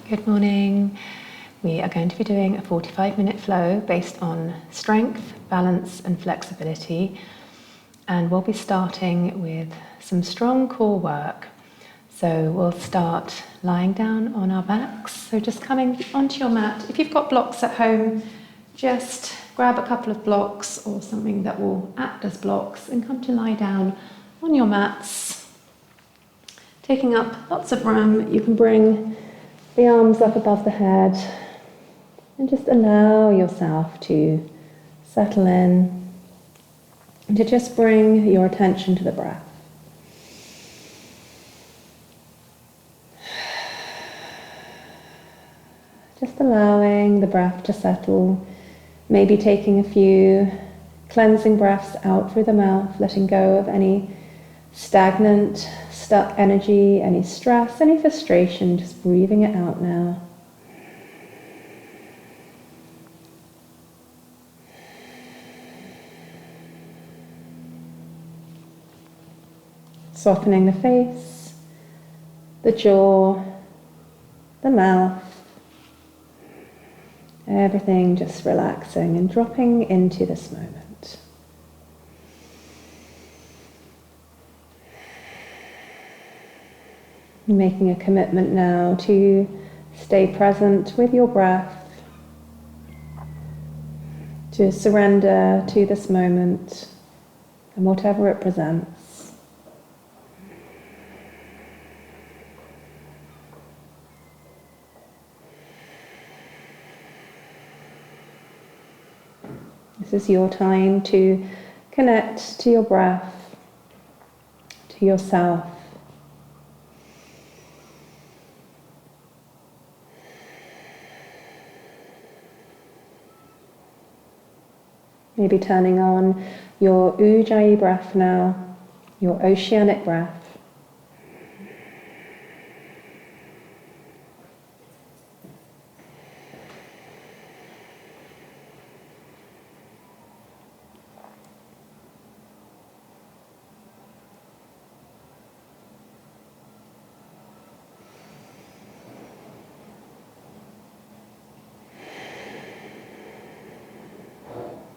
Good morning. We are going to be doing a 45-minute flow based on strength, balance and flexibility. And we'll be starting with some strong core work. So we'll start lying down on our backs. So just coming onto your mat. If you've got blocks at home, just grab a couple of blocks or something that will act as blocks and come to lie down on your mats. Taking up lots of room, you can bring the arms up above the head and just allow yourself to settle in and to just bring your attention to the breath. Just allowing the breath to settle, maybe taking a few cleansing breaths out through the mouth, letting go of any stagnant, stuck energy, any stress, any frustration, just breathing it out now. Softening the face, the jaw, the mouth, everything just relaxing and dropping into this moment. Making a commitment now to stay present with your breath, to surrender to this moment and whatever it presents. This is your time to connect to your breath, to yourself. Maybe turning on your Ujjayi breath now, your oceanic breath.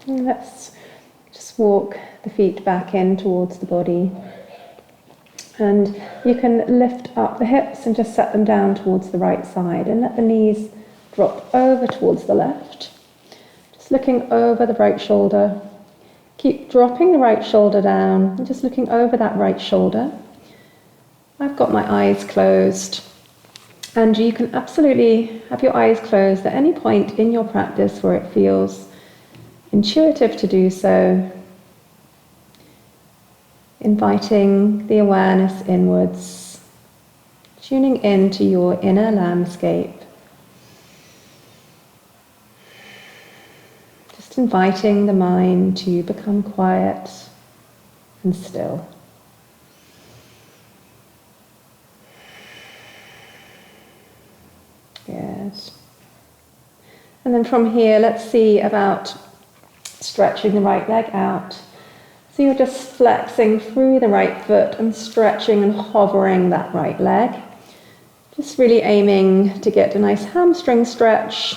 And let's just walk the feet back in towards the body. And you can lift up the hips and just set them down towards the right side and let the knees drop over towards the left. Just looking over the right shoulder. Keep dropping the right shoulder down and just looking over that right shoulder. I've got my eyes closed. And you can absolutely have your eyes closed at any point in your practice where it feels intuitive to do so, inviting the awareness inwards, tuning into your inner landscape, just inviting the mind to become quiet and still. Good. And then from here, let's see about stretching the right leg out. So you're just flexing through the right foot and stretching and hovering that right leg. Just really aiming to get a nice hamstring stretch.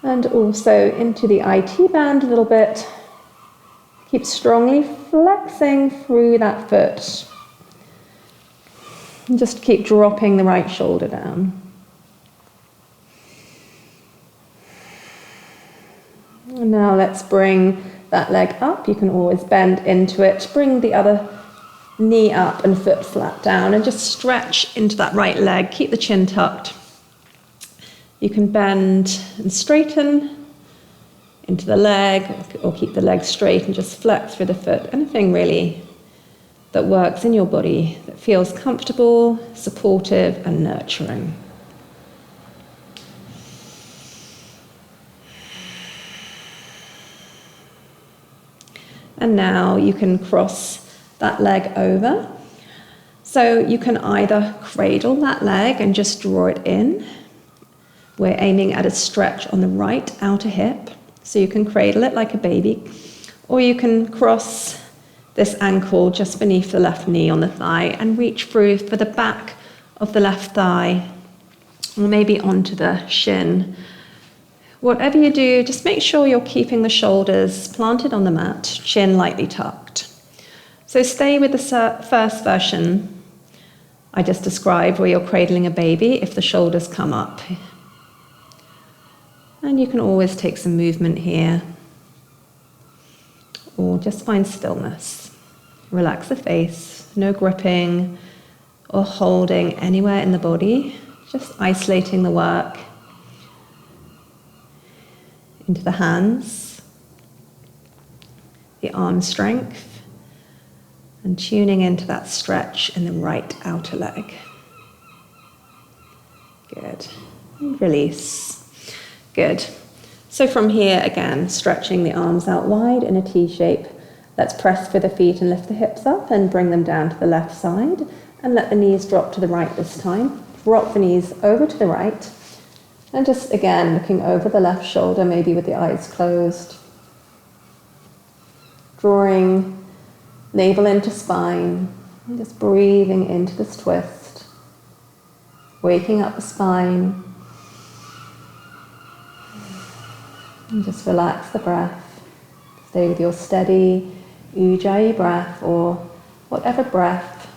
And also into the IT band a little bit. Keep strongly flexing through that foot. And just keep dropping the right shoulder down. And now let's bring that leg up. You can always bend into it. Bring the other knee up and foot flat down and just stretch into that right leg. Keep the chin tucked. You can bend and straighten into the leg or keep the leg straight and just flex through the foot. Anything really that works in your body, that feels comfortable, supportive and nurturing. And now you can cross that leg over. So you can either cradle that leg and just draw it in. We're aiming at a stretch on the right outer hip. So you can cradle it like a baby. Or you can cross this ankle just beneath the left knee on the thigh and reach through for the back of the left thigh or maybe onto the shin. Whatever you do, just make sure you're keeping the shoulders planted on the mat, chin lightly tucked. So stay with the first version I just described, where you're cradling a baby if the shoulders come up. And you can always take some movement here, or just find stillness. Relax the face, no gripping or holding anywhere in the body, just isolating the work into the hands, the arm strength, and tuning into that stretch in the right outer leg. Good. And release. Good. So from here, again, stretching the arms out wide in a T shape. Let's press for the feet and lift the hips up and bring them down to the left side. And let the knees drop to the right this time. Rock the knees over to the right. And just, again, looking over the left shoulder, maybe with the eyes closed. Drawing navel into spine, and just breathing into this twist, waking up the spine, and just relax the breath. Stay with your steady Ujjayi breath, or whatever breath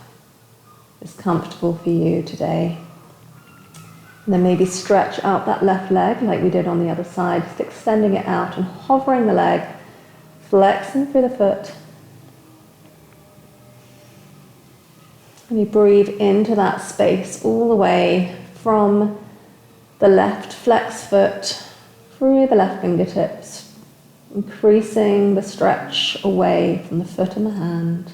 is comfortable for you today. And then maybe stretch out that left leg like we did on the other side, just extending it out and hovering the leg, flexing through the foot. And you breathe into that space all the way from the left flexed foot through the left fingertips, increasing the stretch away from the foot and the hand.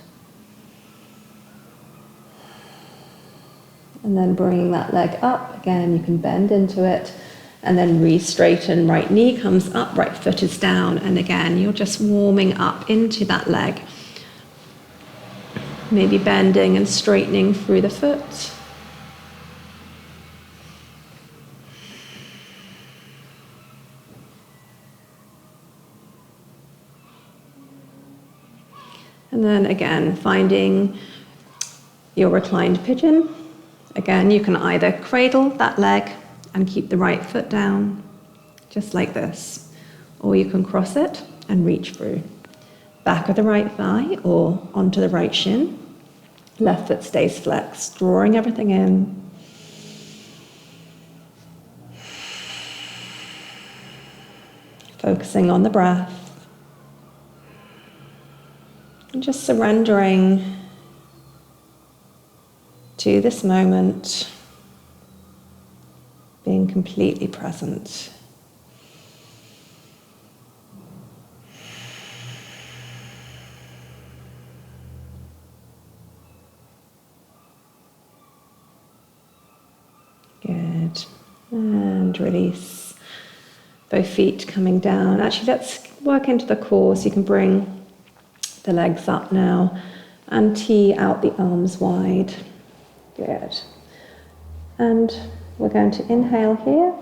And then bringing that leg up. Again, you can bend into it and then re-straighten. Right knee comes up, right foot is down. And again, you're just warming up into that leg. Maybe bending and straightening through the foot. And then again, finding your reclined pigeon. Again, you can either cradle that leg and keep the right foot down, just like this. Or you can cross it and reach through. Back of the right thigh or onto the right shin. Left foot stays flexed, drawing everything in. Focusing on the breath. And just surrendering to this moment, being completely present. Good. And release. Both feet coming down. Actually, let's work into the core so you can bring the legs up now and tee out the arms wide. Good. And we're going to inhale here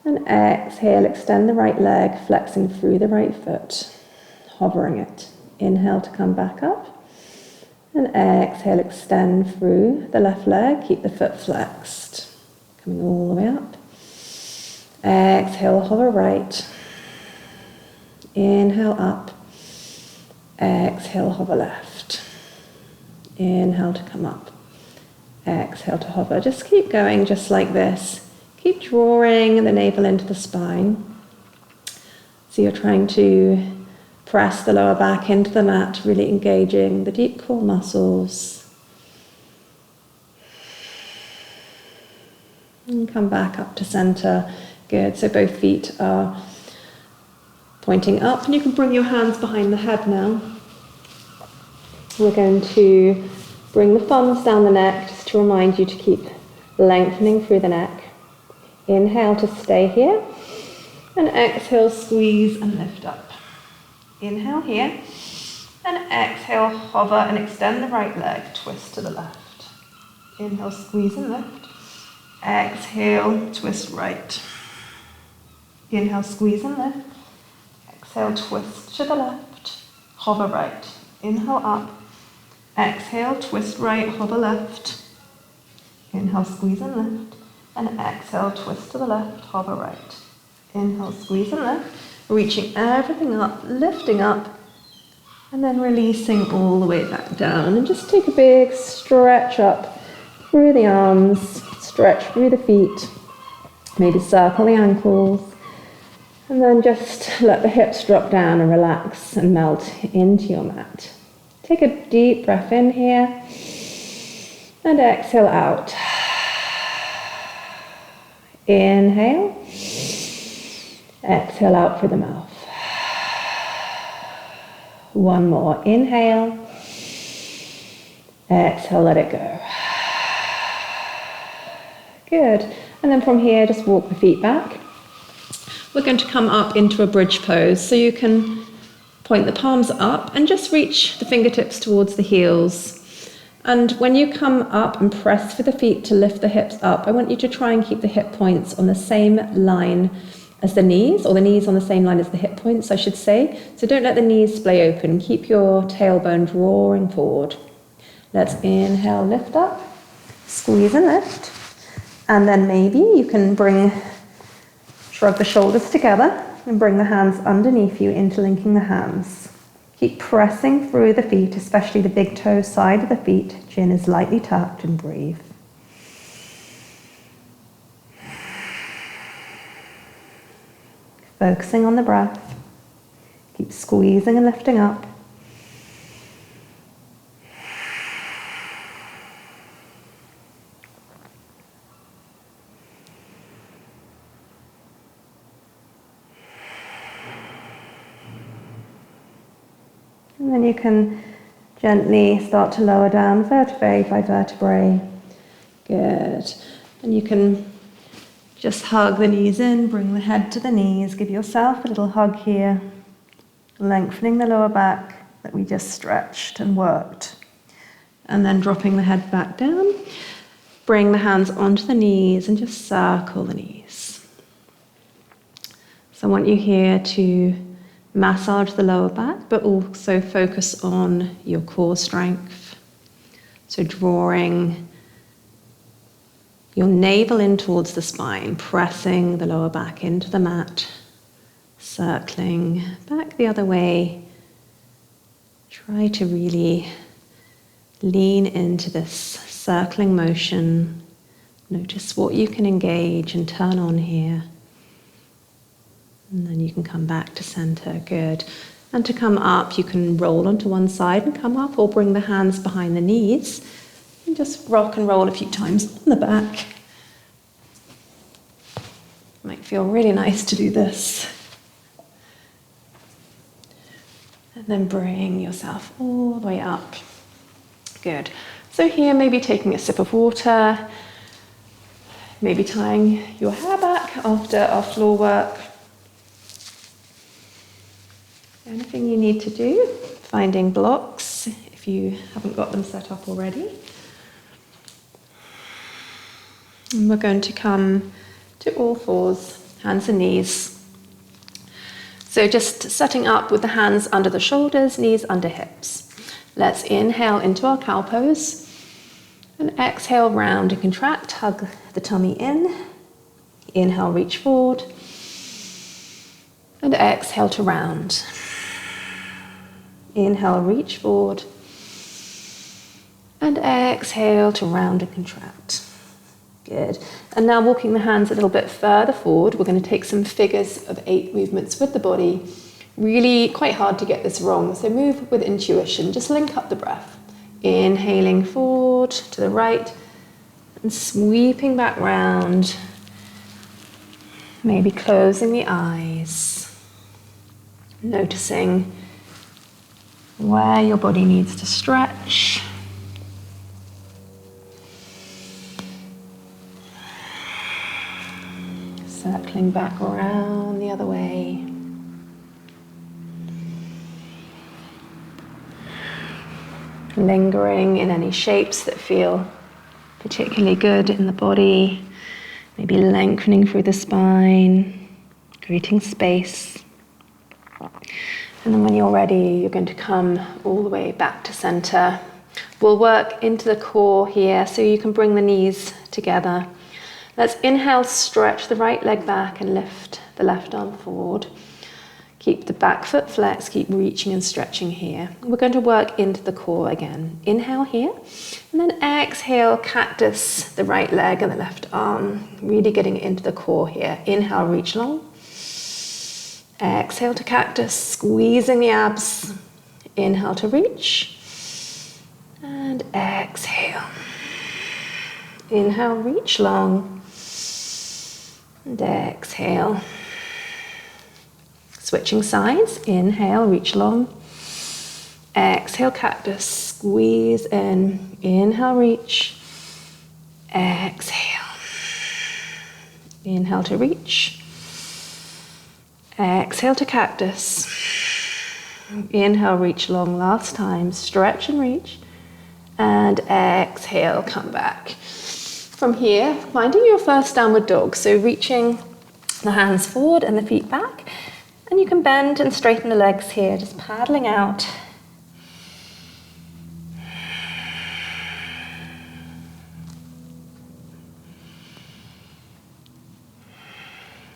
and exhale, extend the right leg, flexing through the right foot, hovering it. Inhale to come back up and exhale, extend through the left leg, keep the foot flexed, coming all the way up. Exhale, hover right. Inhale up. Exhale, hover left. Inhale to come up. Exhale to hover. Just keep going just like this. Keep drawing the navel into the spine. So you're trying to press the lower back into the mat, really engaging the deep core muscles. And come back up to center. Good. So both feet are pointing up, and you can bring your hands behind the head now. We're going to bring the thumbs down the neck, just to remind you to keep lengthening through the neck. Inhale to stay here, and exhale, squeeze and lift up. Inhale here, and exhale, hover and extend the right leg, twist to the left. Inhale, squeeze and lift. Exhale, twist right. Inhale, squeeze and lift. Exhale, twist to the left, hover right. Inhale up. Exhale, twist right, hover left. Inhale, squeeze and lift. And exhale, twist to the left, hover right. Inhale, squeeze and lift, reaching everything up, lifting up, and then releasing all the way back down. And just take a big stretch up through the arms, stretch through the feet, maybe circle the ankles, and then just let the hips drop down and relax and melt into your mat. Take a deep breath in here, and exhale out. Inhale, exhale out through the mouth. One more, inhale, exhale, let it go. Good, and then from here, just walk the feet back. We're going to come up into a bridge pose, so you can point the palms up and just reach the fingertips towards the heels. And when you come up and press for the feet to lift the hips up, I want you to try and keep the hip points on the same line as the knees, or the knees on the same line as the hip points, I should say. So don't let the knees splay open. Keep your tailbone drawing forward. Let's inhale, lift up, squeeze and lift. And then maybe you can shrug the shoulders together and bring the hands underneath you, interlinking the hands. Keep pressing through the feet, especially the big toe side of the feet. Chin is lightly tucked, and breathe. Focusing on the breath. Keep squeezing and lifting up. And then you can gently start to lower down vertebrae by vertebrae. Good. And you can just hug the knees in, bring the head to the knees, give yourself a little hug here, lengthening the lower back that we just stretched and worked. And then dropping the head back down, bring the hands onto the knees and just circle the knees. So I want you here to massage the lower back, but also focus on your core strength. So drawing your navel in towards the spine, pressing the lower back into the mat, circling back the other way. Try to really lean into this circling motion. Notice what you can engage and turn on here. And then you can come back to center, good. And to come up, you can roll onto one side and come up, or bring the hands behind the knees and just rock and roll a few times on the back. Might feel really nice to do this. And then bring yourself all the way up. Good. So here, maybe taking a sip of water, maybe tying your hair back after our floor work. Anything you need to do, finding blocks if you haven't got them set up already. And we're going to come to all fours, hands and knees. So just setting up with the hands under the shoulders, knees under hips. Let's inhale into our cow pose and exhale, round and contract, hug the tummy in. Inhale, reach forward, and exhale to round. Inhale, reach forward, and exhale to round and contract. Good. And now walking the hands a little bit further forward, we're going to take some figures of 8 movements with the body. Really quite hard to get this wrong, so move with intuition. Just link up the breath. Inhaling forward to the right and sweeping back round. Maybe closing the eyes. Noticing where your body needs to stretch. Circling back around the other way. Lingering in any shapes that feel particularly good in the body. Maybe lengthening through the spine, creating space. And then when you're ready, you're going to come all the way back to center. We'll work into the core here, so you can bring the knees together. Let's inhale, stretch the right leg back and lift the left arm forward. Keep the back foot flexed, keep reaching and stretching here. We're going to work into the core again. Inhale here, and then exhale, cactus the right leg and the left arm, really getting into the core here. Inhale, reach long. Exhale to cactus, squeezing the abs. Inhale to reach. And exhale. Inhale, reach long. And exhale. Switching sides, inhale, reach long. Exhale, cactus, squeeze in. Inhale, reach. Exhale. Inhale to reach. Exhale to cactus. Inhale, reach long last time. Stretch and reach. And exhale, come back. From here, finding your first downward dog. So reaching the hands forward and the feet back. And you can bend and straighten the legs here, just paddling out.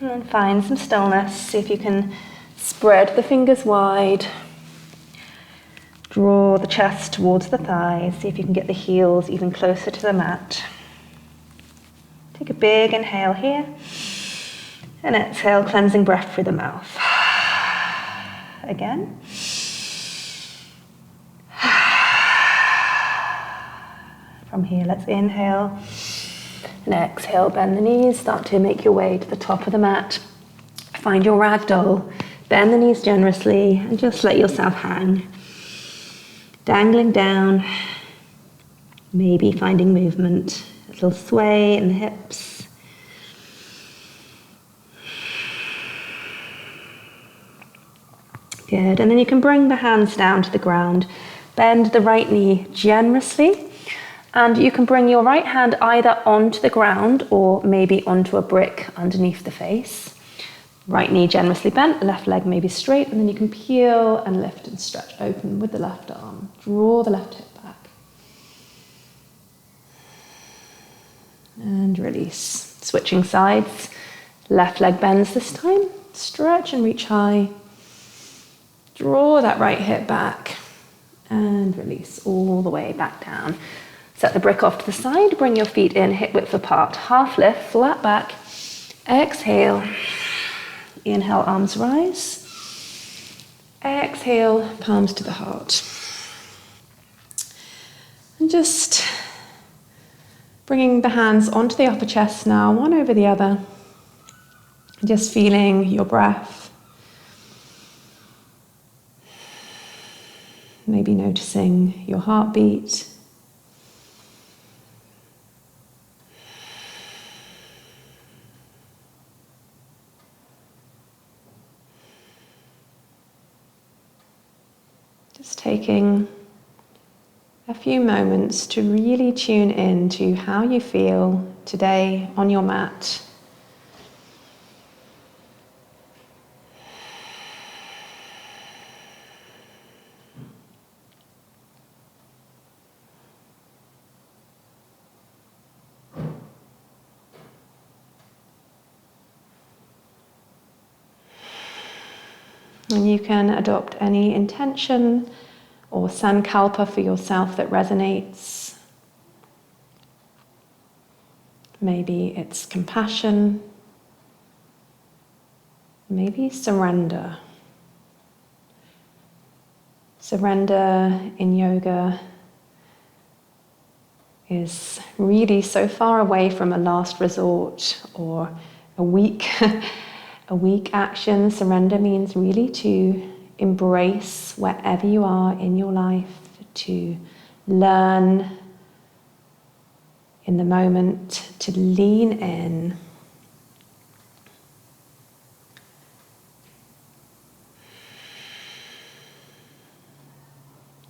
And then find some stillness. See if you can spread the fingers wide. Draw the chest towards the thighs. See if you can get the heels even closer to the mat. Take a big inhale here. And exhale, cleansing breath through the mouth. Again. From here, let's inhale and exhale, bend the knees, start to make your way to the top of the mat. Find your ragdoll, bend the knees generously and just let yourself hang. Dangling down, maybe finding movement, a little sway in the hips. Good, and then you can bring the hands down to the ground. Bend the right knee generously, and you can bring your right hand either onto the ground or maybe onto a brick underneath the face. Right knee generously bent, left leg maybe straight, and then you can peel and lift and stretch open with the left arm. Draw the left hip back. And release. Switching sides. Left leg bends this time. Stretch and reach high. Draw that right hip back and release all the way back down. Set the brick off to the side, bring your feet in, hip width apart, half lift, flat back. Exhale. Inhale, arms rise. Exhale, palms to the heart. And just bringing the hands onto the upper chest now, one over the other. Just feeling your breath. Maybe noticing your heartbeat. Just taking a few moments to really tune in to how you feel today on your mat. And you can adopt any intention or sankalpa for yourself that resonates. Maybe it's compassion, maybe surrender. Surrender in yoga is really so far away from a last resort or a weak action. Surrender means really to embrace wherever you are in your life, to learn in the moment, to lean in.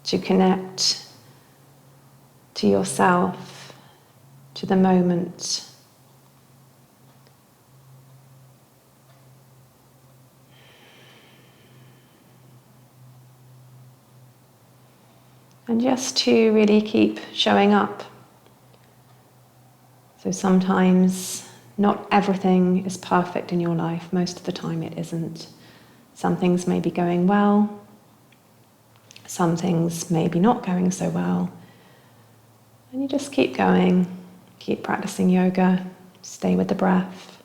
To connect to yourself, to the moment. And just to really keep showing up. So sometimes Not everything is perfect in your life. Most of the time it isn't. Some things may be going well. Some things may be not going so well. And you just keep going, keep practicing yoga, stay with the breath.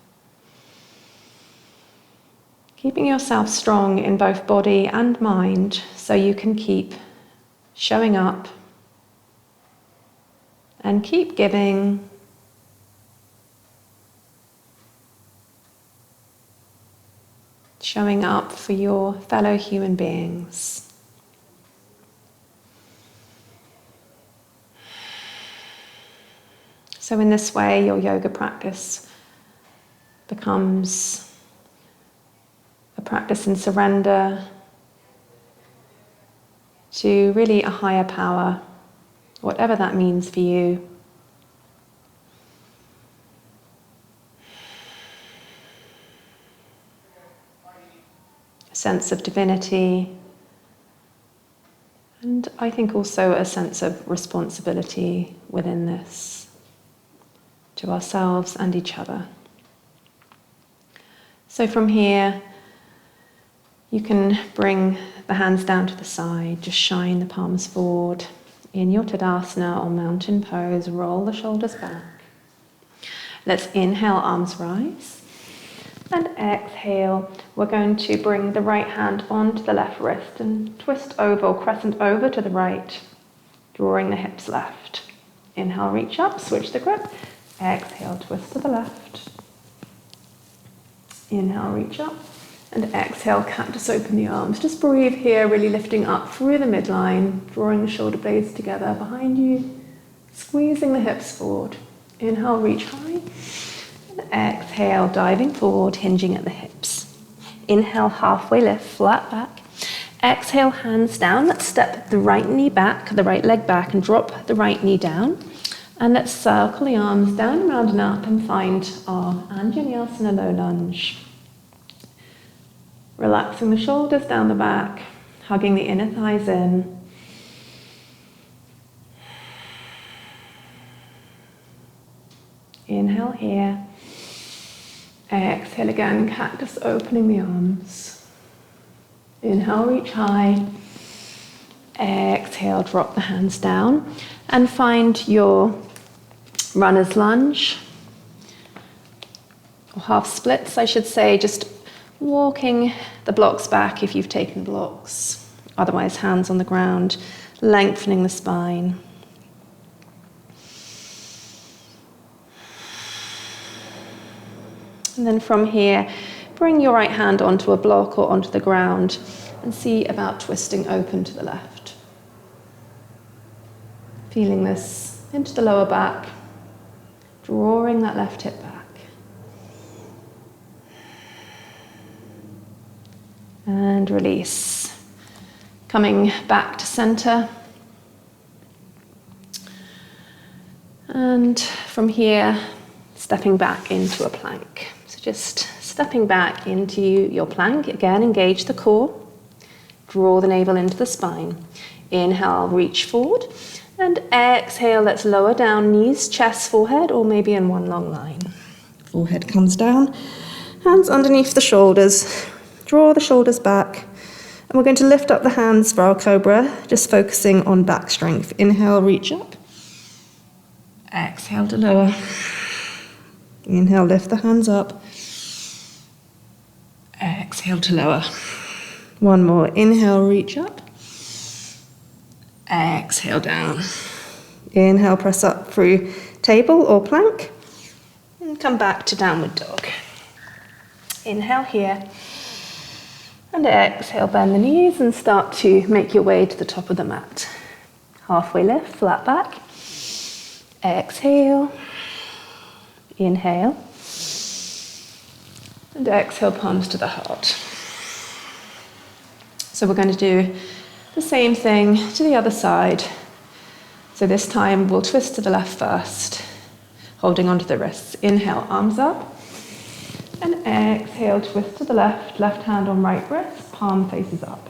Keeping yourself strong in both body and mind so you can keep showing up and keep giving. Showing up for your fellow human beings. So in this way, your yoga practice becomes a practice in surrender to really a higher power, whatever that means for you. A sense of divinity, and I think also a sense of responsibility within this, to ourselves and each other. So from here, you can bring the hands down to the side, just shine the palms forward. In your Tadasana or mountain pose, roll the shoulders back. Let's inhale, arms rise. And exhale, we're going to bring the right hand onto the left wrist and twist over or crescent over to the right, drawing the hips left. Inhale, reach up, switch the grip. Exhale, twist to the left. Inhale, reach up. And exhale, cactus, open the arms. Just breathe here, really lifting up through the midline, drawing the shoulder blades together behind you, squeezing the hips forward. Inhale, reach high. And exhale, diving forward, hinging at the hips. Inhale, halfway lift, flat back. Exhale, hands down. Let's step the right knee back, the right leg back, and drop the right knee down. And let's circle the arms down, around and up and find our Anjaneyasana low lunge. Relaxing the shoulders down the back, hugging the inner thighs in. Inhale here. Exhale again, cactus, opening the arms. Inhale, reach high. Exhale, drop the hands down and find your runner's lunge, or half splits, I should say, just walking the blocks back if you've taken blocks. Otherwise, hands on the ground, lengthening the spine. And then from here, bring your right hand onto a block or onto the ground and see about twisting open to the left. Feeling this into the lower back, drawing that left hip back. And release. Coming back to center. And from here, stepping back into a plank. So just stepping back into your plank. Again, engage the core. Draw the navel into the spine. Inhale, reach forward. And exhale, let's lower down, knees, chest, forehead, or maybe in one long line. Forehead comes down, hands underneath the shoulders. Draw the shoulders back. And we're going to lift up the hands for our cobra, just focusing on back strength. Inhale, reach up. Exhale to lower. Inhale, lift the hands up. Exhale to lower. One more. Inhale, reach up. Exhale down. Inhale, press up through table or plank. And come back to downward dog. Inhale here. And exhale, bend the knees and start to make your way to the top of the mat. Halfway lift, flat back. Exhale. Inhale. And exhale, palms to the heart. So we're going to do the same thing to the other side. So this time we'll twist to the left first, holding onto the wrists. Inhale, arms up. And exhale, twist to the left, left hand on right wrist, palm faces up.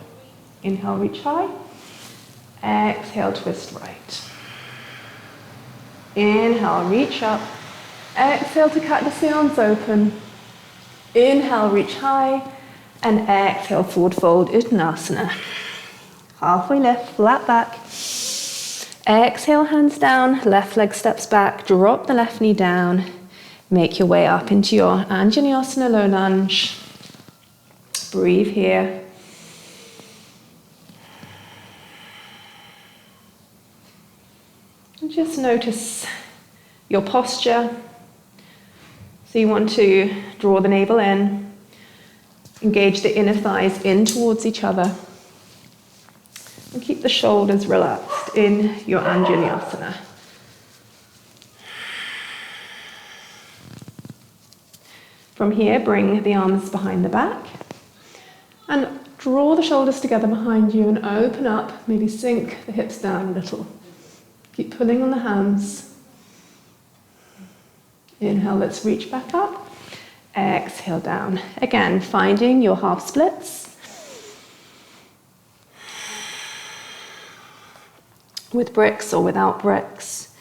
Inhale, reach high. Exhale, twist right. Inhale, reach up. Exhale to cat the arms open. Inhale, reach high. And exhale, forward fold, Uttanasana. Halfway lift, flat back. Exhale, hands down, left leg steps back, drop the left knee down. Make your way up into your Anjaneyasana low lunge. Breathe here. And just notice your posture. So you want to draw the navel in, engage the inner thighs in towards each other, and keep the shoulders relaxed in your Anjaneyasana. From here, bring the arms behind the back and draw the shoulders together behind you and open up, maybe sink the hips down a little. Keep pulling on the hands. Inhale, let's reach back up. Exhale down. Again, finding your half splits. With bricks or without bricks.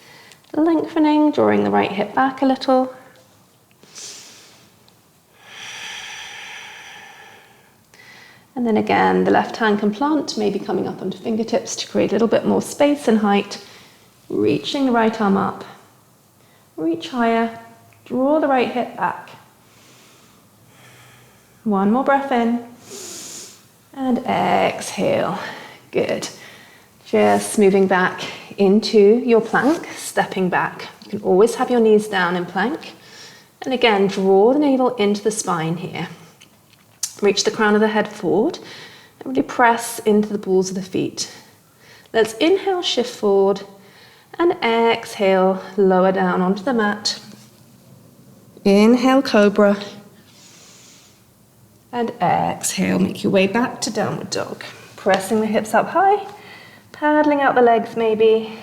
Lengthening, drawing the right hip back a little. And then again, the left hand can plant, maybe coming up onto fingertips to create a little bit more space and height. Reaching the right arm up. Reach higher. Draw the right hip back. One more breath in. And exhale. Good. Just moving back into your plank, stepping back. You can always have your knees down in plank. And again, draw the navel into the spine here. Reach the crown of the head forward and really press into the balls of the feet. Let's inhale, shift forward, and exhale, lower down onto the mat. Inhale, cobra, and exhale, make your way back to downward dog. Pressing the hips up high, paddling out the legs maybe,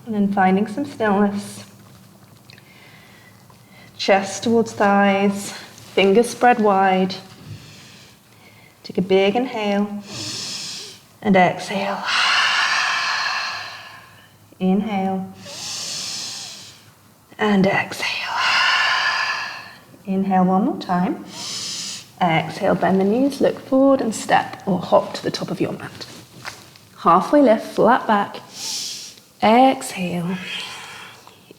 and then finding some stillness. Chest towards thighs, fingers spread wide. Take a big inhale and exhale. Inhale and exhale. Inhale one more time. Exhale, bend the knees, look forward and step or hop to the top of your mat. Halfway lift, flat back. Exhale.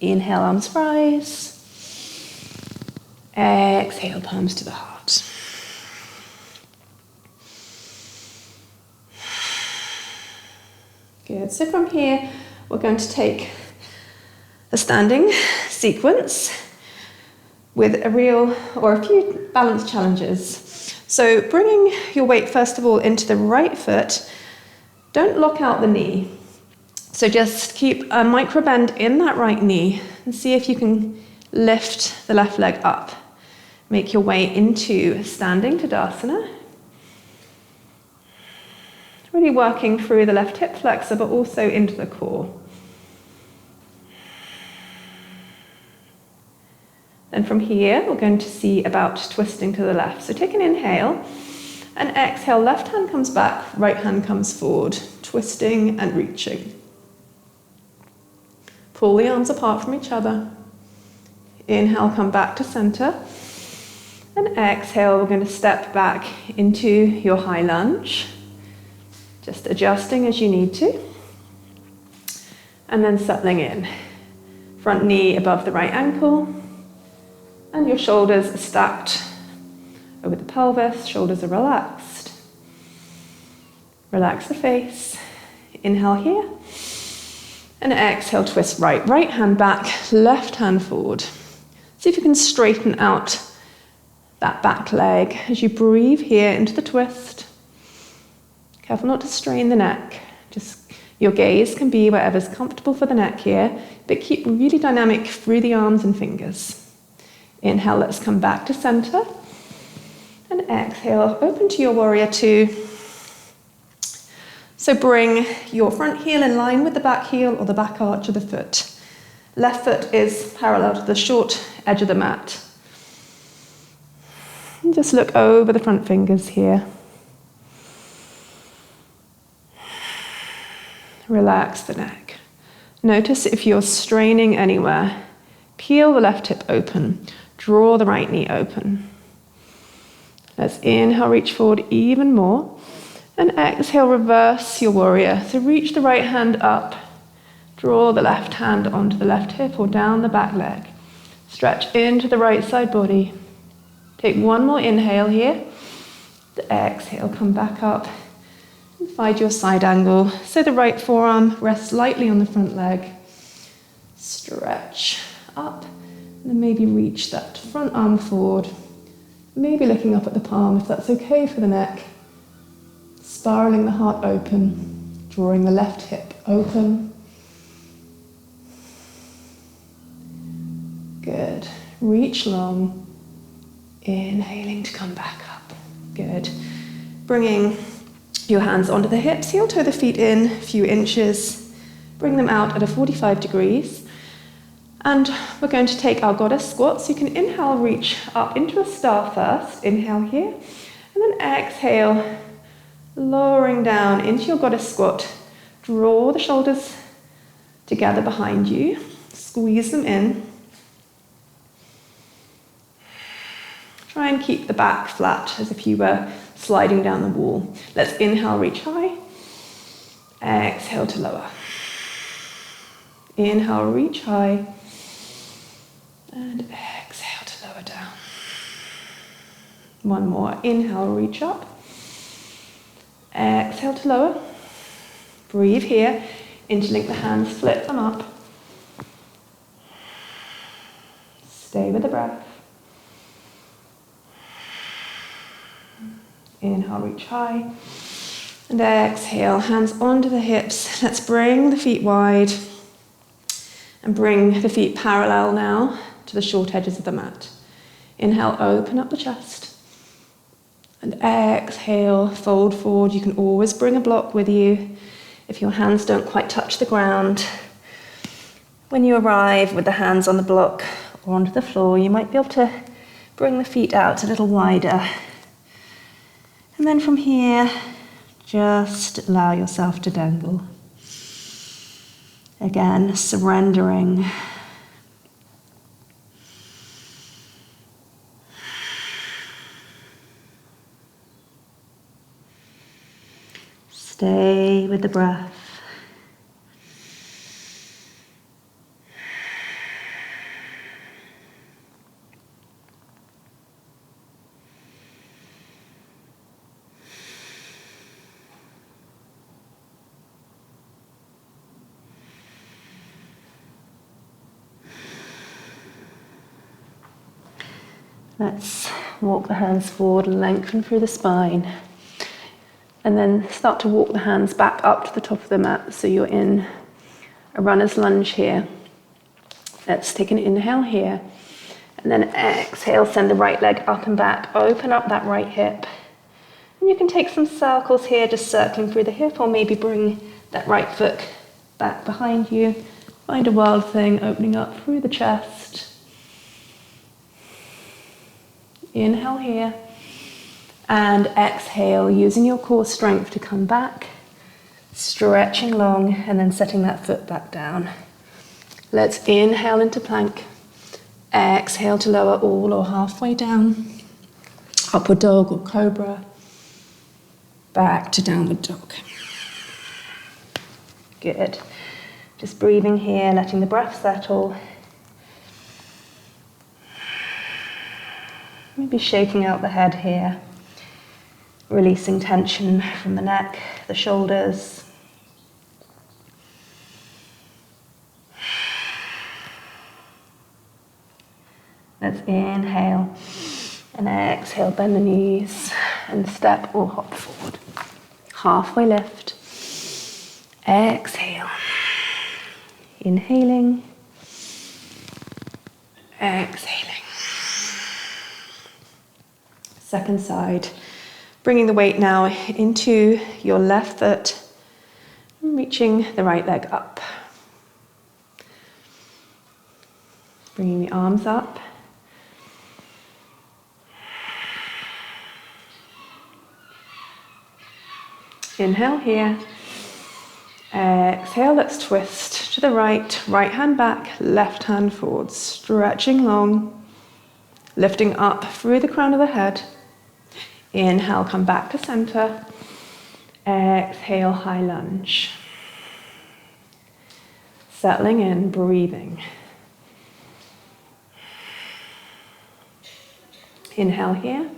Inhale, arms rise. Exhale, palms to the heart. Good. So from here, we're going to take a standing sequence with a real or a few balance challenges. So bringing your weight, first of all, into the right foot. Don't lock out the knee. So just keep a micro bend in that right knee and see if you can lift the left leg up. Make your way into standing Tadasana. Really working through the left hip flexor, but also into the core. Then from here, we're going to see about twisting to the left. So take an inhale and exhale. Left hand comes back, right hand comes forward, twisting and reaching. Pull the arms apart from each other. Inhale, come back to center. And exhale, we're going to step back into your high lunge. Just adjusting as you need to. And then settling in. Front knee above the right ankle. And your shoulders are stacked over the pelvis. Shoulders are relaxed. Relax the face. Inhale here. And exhale, twist right. Right hand back, left hand forward. See if you can straighten out that back leg as you breathe here into the twist. Careful not to strain the neck. Just your gaze can be wherever's comfortable for the neck here, but keep really dynamic through the arms and fingers. Inhale, let's come back to center. And exhale, open to your warrior two. So bring your front heel in line with the back heel or the back arch of the foot. Left foot is parallel to the short edge of the mat. And just look over the front fingers here. Relax the neck. Notice if you're straining anywhere. Peel the left hip open. Draw the right knee open. Let's inhale, reach forward even more. And exhale, reverse your warrior. So reach the right hand up. Draw the left hand onto the left hip or down the back leg. Stretch into the right side body. Take one more inhale here. The exhale, come back up. And find your side angle. So the right forearm rests lightly on the front leg. Stretch up. And then maybe reach that front arm forward. Maybe looking up at the palm if that's okay for the neck. Spiraling the heart open. Drawing the left hip open. Good. Reach long. Inhaling to come back up. Good. Bringing your hands onto the hips. Heel toe the feet in a few inches. Bring them out at a 45 degrees. And we're going to take our goddess squat. So you can inhale, reach up into a star first. Inhale here. And then exhale, lowering down into your goddess squat. Draw the shoulders together behind you. Squeeze them in. Try and keep the back flat as if you were sliding down the wall. Let's inhale, reach high. Exhale to lower. Inhale, reach high. And exhale to lower down. One more. Inhale, reach up. Exhale to lower. Breathe here. Interlink the hands, flip them up. Stay with the breath. Inhale, reach high. And exhale, hands onto the hips. Let's bring the feet wide. And bring the feet parallel now to the short edges of the mat. Inhale, open up the chest. And exhale, fold forward. You can always bring a block with you if your hands don't quite touch the ground. When you arrive with the hands on the block or onto the floor, you might be able to bring the feet out a little wider. And then from here, just allow yourself to dangle. Again, surrendering. Stay with the breath. Let's walk the hands forward and lengthen through the spine. And then start to walk the hands back up to the top of the mat so you're in a runner's lunge here. Let's take an inhale here. And then exhale, send the right leg up and back. Open up that right hip. And you can take some circles here, just circling through the hip, or maybe bring that right foot back behind you. Find a wild thing, opening up through the chest. Inhale here, and exhale, using your core strength to come back, stretching long, and then setting that foot back down. Let's inhale into plank, exhale to lower all or halfway down, upward dog or cobra, back to downward dog. Good. Just breathing here, letting the breath settle. Maybe shaking out the head here, releasing tension from the neck, the shoulders. Let's inhale and exhale, bend the knees and step or hop forward. Halfway lift. Exhale. Inhaling. Exhaling. Second side. Bringing the weight now into your left foot, reaching the right leg up. Bringing the arms up. Inhale here. Exhale, let's twist to the right, right hand back, left hand forward, stretching long, lifting up through the crown of the head. Inhale, come back to center. Exhale, high lunge. Settling in, breathing. Inhale here.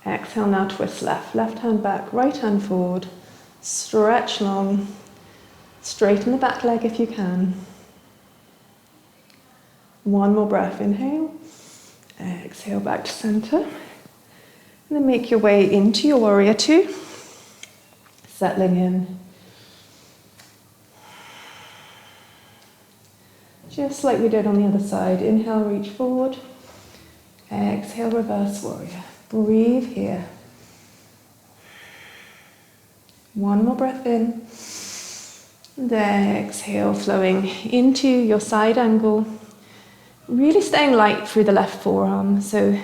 Exhale, now twist left. Left hand back, right hand forward. Stretch long. Straighten the back leg if you can. One more breath, inhale. Exhale, back to center. And then make your way into your warrior two. Settling in. Just like we did on the other side. Inhale, reach forward. Exhale, reverse warrior. Breathe here. One more breath in. And exhale, flowing into your side angle. Really staying light through the left forearm. So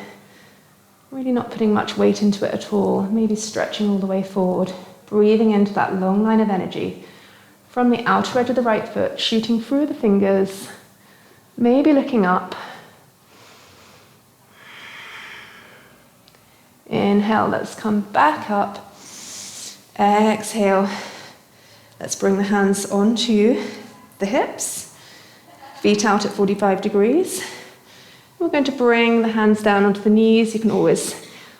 really not putting much weight into it at all. Maybe stretching all the way forward. Breathing into that long line of energy. From the outer edge of the right foot, shooting through the fingers. Maybe looking up. Inhale, let's come back up. Exhale. Let's bring the hands onto the hips. Feet out at 45 degrees. We're going to bring the hands down onto the knees. You can always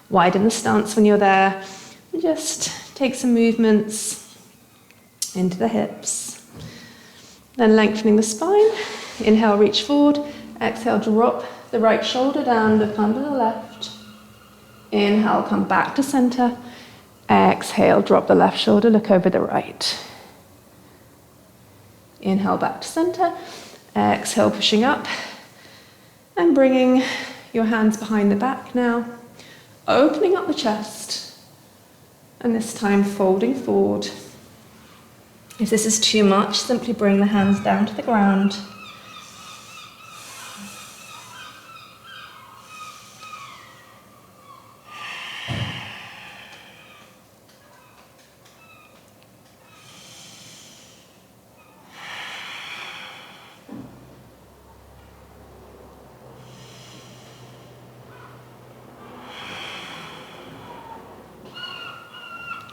widen the stance when you're there. And just take some movements into the hips. Then lengthening the spine. Inhale, reach forward. Exhale, drop the right shoulder down, look under the left. Inhale, come back to center. Exhale, drop the left shoulder, look over the right. Inhale, back to center. Exhale, pushing up. And bringing your hands behind the back now. Opening up the chest. And this time folding forward. If this is too much, simply bring the hands down to the ground.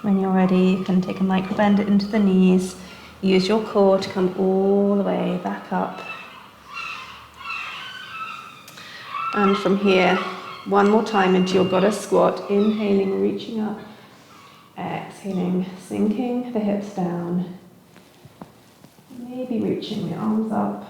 When you're ready, you can take a micro bend into the knees. Use your core to come all the way back up. And from here, one more time into your goddess squat. Inhaling, reaching up. Exhaling, sinking the hips down. Maybe reaching the arms up.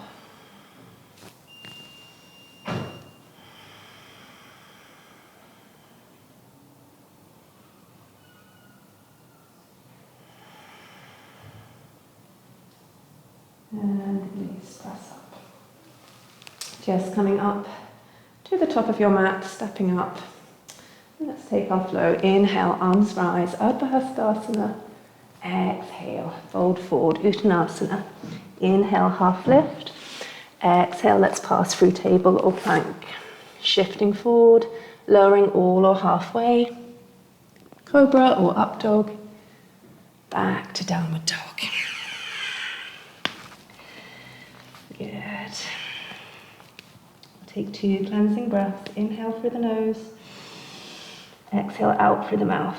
And release, press up. Just coming up to the top of your mat, stepping up. Let's take our flow. Inhale, arms rise, Ardha Hastasana. Exhale, fold forward, Uttanasana. Inhale, half lift. Exhale, let's pass through table or plank. Shifting forward, lowering all or halfway. Cobra or up dog. Back to downward dog. Good. Take 2 cleansing breaths. Inhale through the nose. Exhale out through the mouth.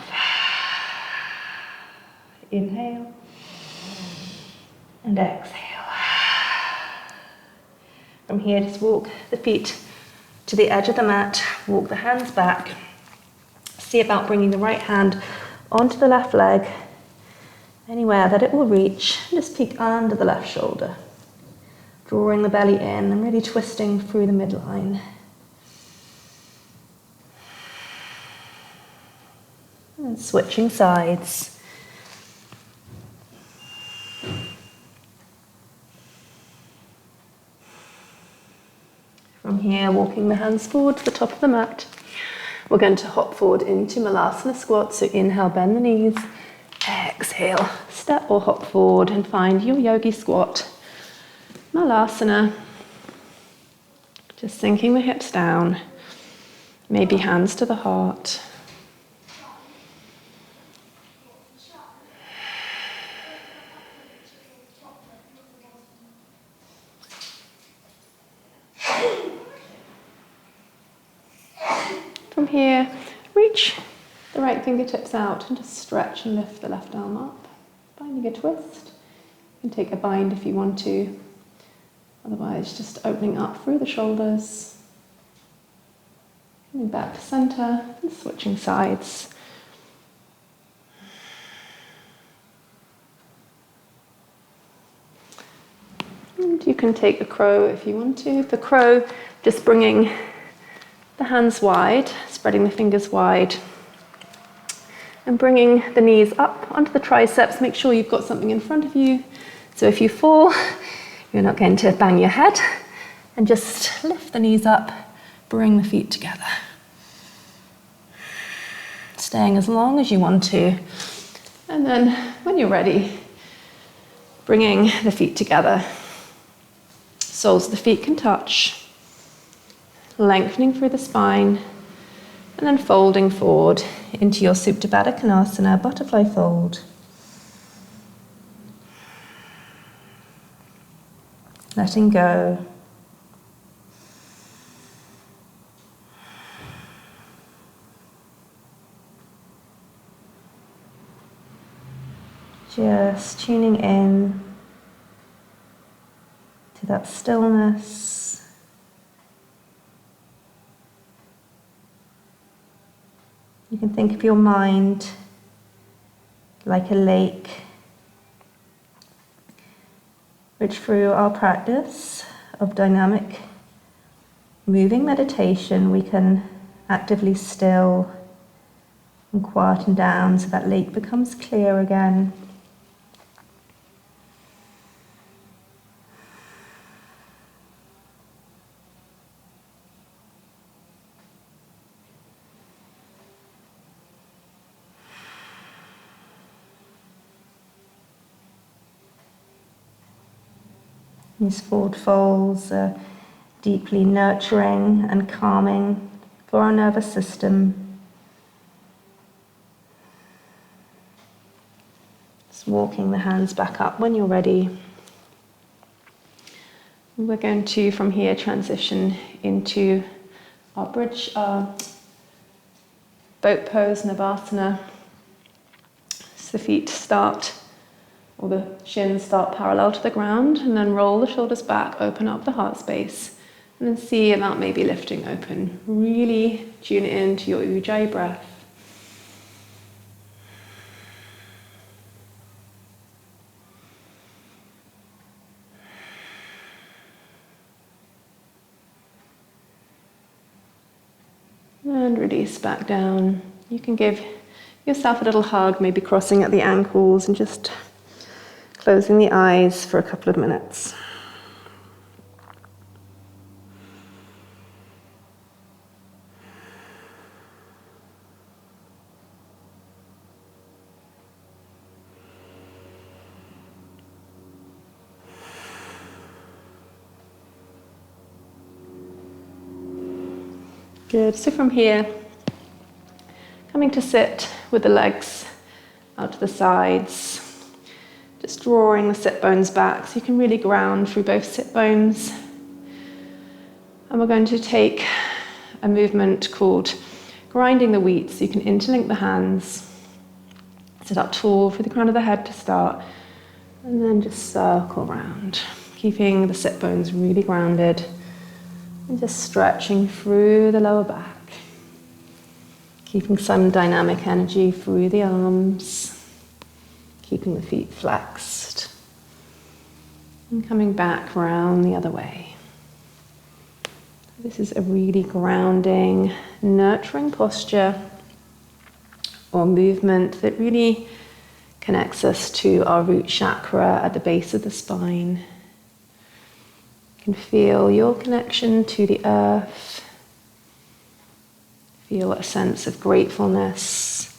Inhale. And exhale. From here, just walk the feet to the edge of the mat. Walk the hands back. See about bringing the right hand onto the left leg. Anywhere that it will reach. Just peek under the left shoulder. Drawing the belly in and really twisting through the midline. And switching sides. From here, walking the hands forward to the top of the mat. We're going to hop forward into Malasana squat. So inhale, bend the knees. Exhale, step or hop forward and find your yogi squat. Malasana, just sinking the hips down, maybe hands to the heart. here, reach the right fingertips out and just stretch and lift the left arm up, finding a twist. You can take a bind if you want to. Otherwise, just opening up through the shoulders. Coming back to center and switching sides. And you can take a crow if you want to. The crow, just bringing the hands wide, spreading the fingers wide, and bringing the knees up onto the triceps. Make sure you've got something in front of you. So if you fall, you're not going to bang your head. And just lift the knees up, bring the feet together. Staying as long as you want to. And then when you're ready, bringing the feet together. Soles of the feet can touch. Lengthening through the spine. And then folding forward into your Supta Baddha Konasana, butterfly fold. Letting go. Just tuning in to that stillness. You can think of your mind like a lake, which through our practice of dynamic moving meditation, we can actively still and quieten down so that lake becomes clear again. These forward folds are deeply nurturing and calming for our nervous system. Just walking the hands back up when you're ready. We're going to, from here, transition into our bridge, our boat pose, Savasana. So the feet start, or the shins start parallel to the ground, and then roll the shoulders back, open up the heart space, and then see about maybe lifting open. Really tune in to your Ujjayi breath. And release back down. You can give yourself a little hug, maybe crossing at the ankles and just closing the eyes for a couple of minutes. Good. So from here, coming to sit with the legs out to the sides. Just drawing the sit bones back so you can really ground through both sit bones. And we're going to take a movement called grinding the wheat. So you can interlink the hands, sit up tall through the crown of the head to start, and then just circle round, keeping the sit bones really grounded and just stretching through the lower back, keeping some dynamic energy through the arms. Keeping the feet flexed and coming back round the other way. This is a really grounding, nurturing posture or movement that really connects us to our root chakra at the base of the spine. You can feel your connection to the earth. Feel a sense of gratefulness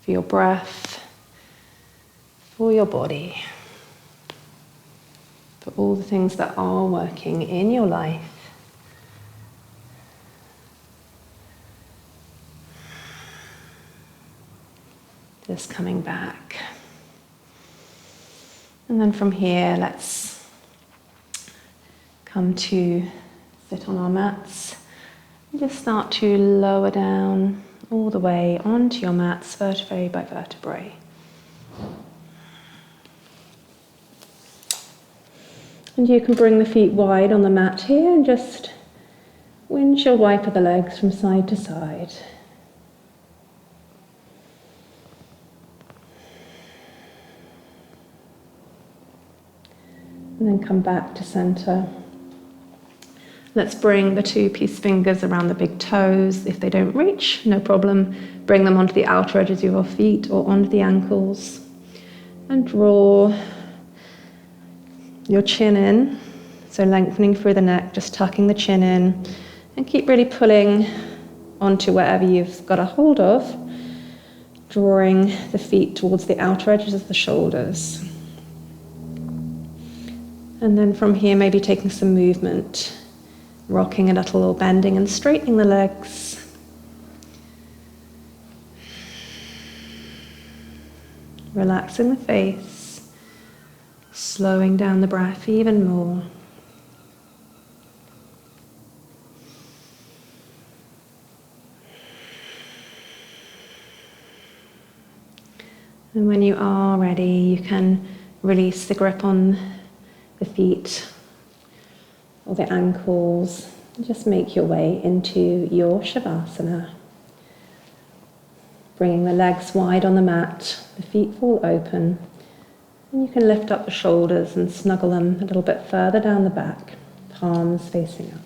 for your breath, for your body, for all the things that are working in your life. Just coming back. And then from here, let's come to sit on our mats. Just start to lower down all the way onto your mats, vertebrae by vertebrae. And you can bring the feet wide on the mat here and just windshield wiper the legs from side to side. And then come back to center. Let's bring the 2-piece fingers around the big toes. If they don't reach, no problem. Bring them onto the outer edges of your feet or onto the ankles. And draw your chin in. So lengthening through the neck, just tucking the chin in. And keep really pulling onto wherever you've got a hold of. Drawing the feet towards the outer edges of the shoulders. And then from here, maybe taking some movement. Rocking a little or bending and straightening the legs. Relaxing the face. Slowing down the breath even more. And when you are ready, you can release the grip on the feet or the ankles. Just make your way into your Savasana. Bringing the legs wide on the mat, the feet fall open. And you can lift up the shoulders and snuggle them a little bit further down the back, palms facing up.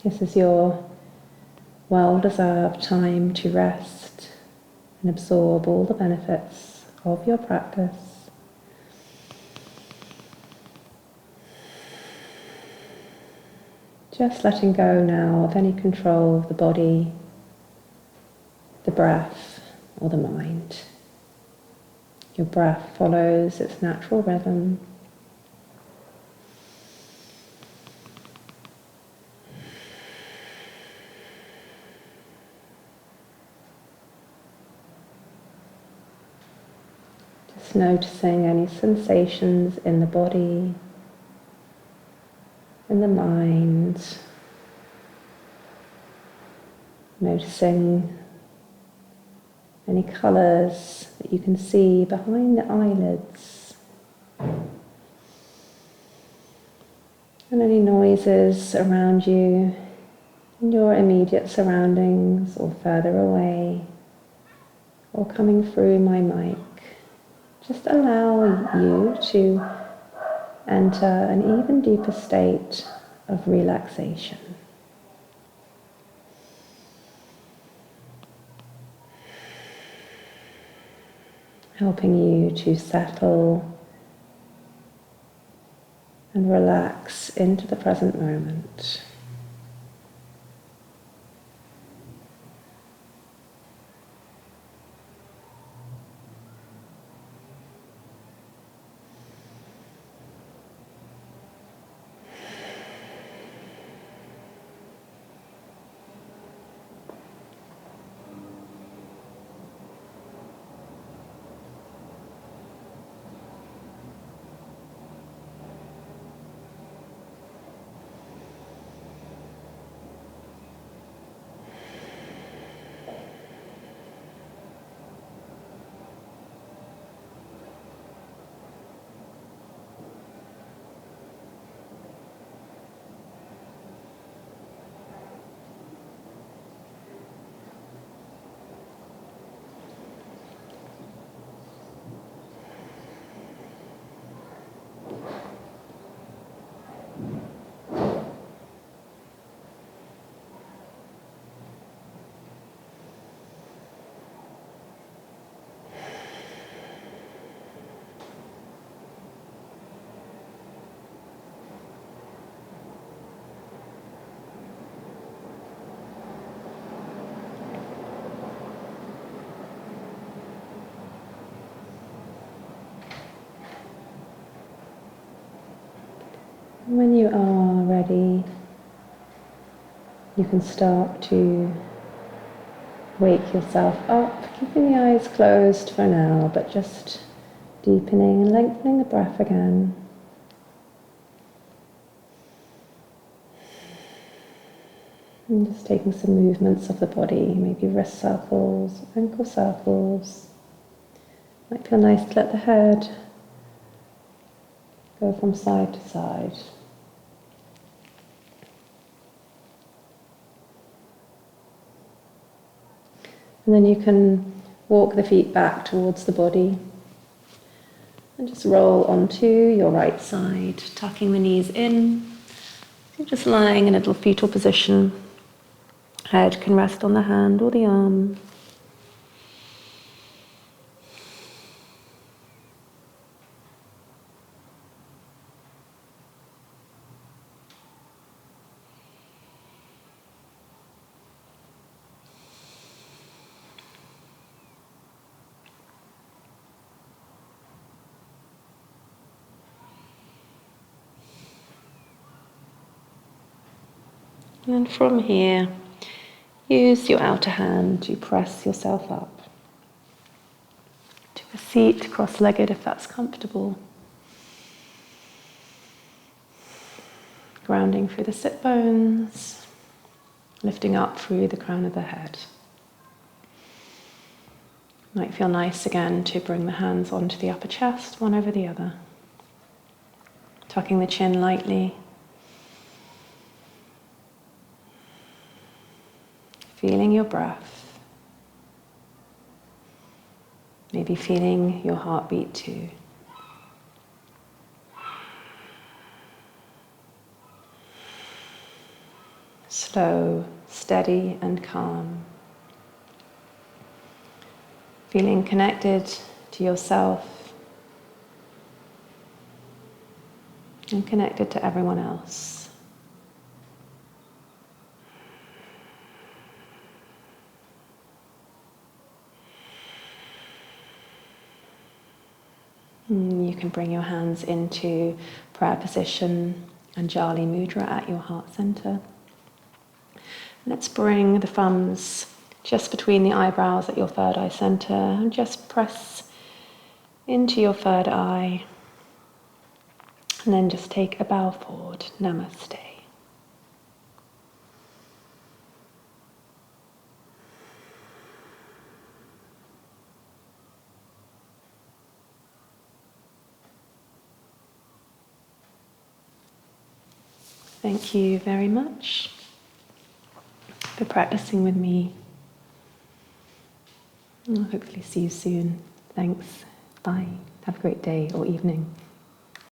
This is your well-deserved time to rest and absorb all the benefits of your practice. Just letting go now of any control of the body, the breath, or the mind. Your breath follows its natural rhythm. Just noticing any sensations in the body, in the mind, noticing any colours that you can see behind the eyelids, and any noises around you in your immediate surroundings or further away or coming through my mic. Just allow you to enter an even deeper state of relaxation. Helping you to settle and relax into the present moment. When you are ready, you can start to wake yourself up, keeping the eyes closed for now, but just deepening and lengthening the breath again. And just taking some movements of the body, maybe wrist circles, ankle circles. Might feel nice to let the head go from side to side. And then you can walk the feet back towards the body and just roll onto your right side, tucking the knees in. You're just lying in a little fetal position. Head can rest on the hand or the arm. And from here, use your outer hand to press yourself up to a seat, cross-legged if that's comfortable. Grounding through the sit bones, lifting up through the crown of the head. Might feel nice again to bring the hands onto the upper chest, one over the other. Tucking the chin lightly. Feeling your breath. Maybe feeling your heartbeat too. Slow, steady and calm. Feeling connected to yourself and connected to everyone else. You can bring your hands into prayer position, Anjali Mudra at your heart center. Let's bring the thumbs just between the eyebrows at your third eye center and just press into your third eye. And then just take a bow forward. Namaste. Thank you very much for practicing with me. I'll hopefully see you soon. Thanks. Bye. Have a great day or evening.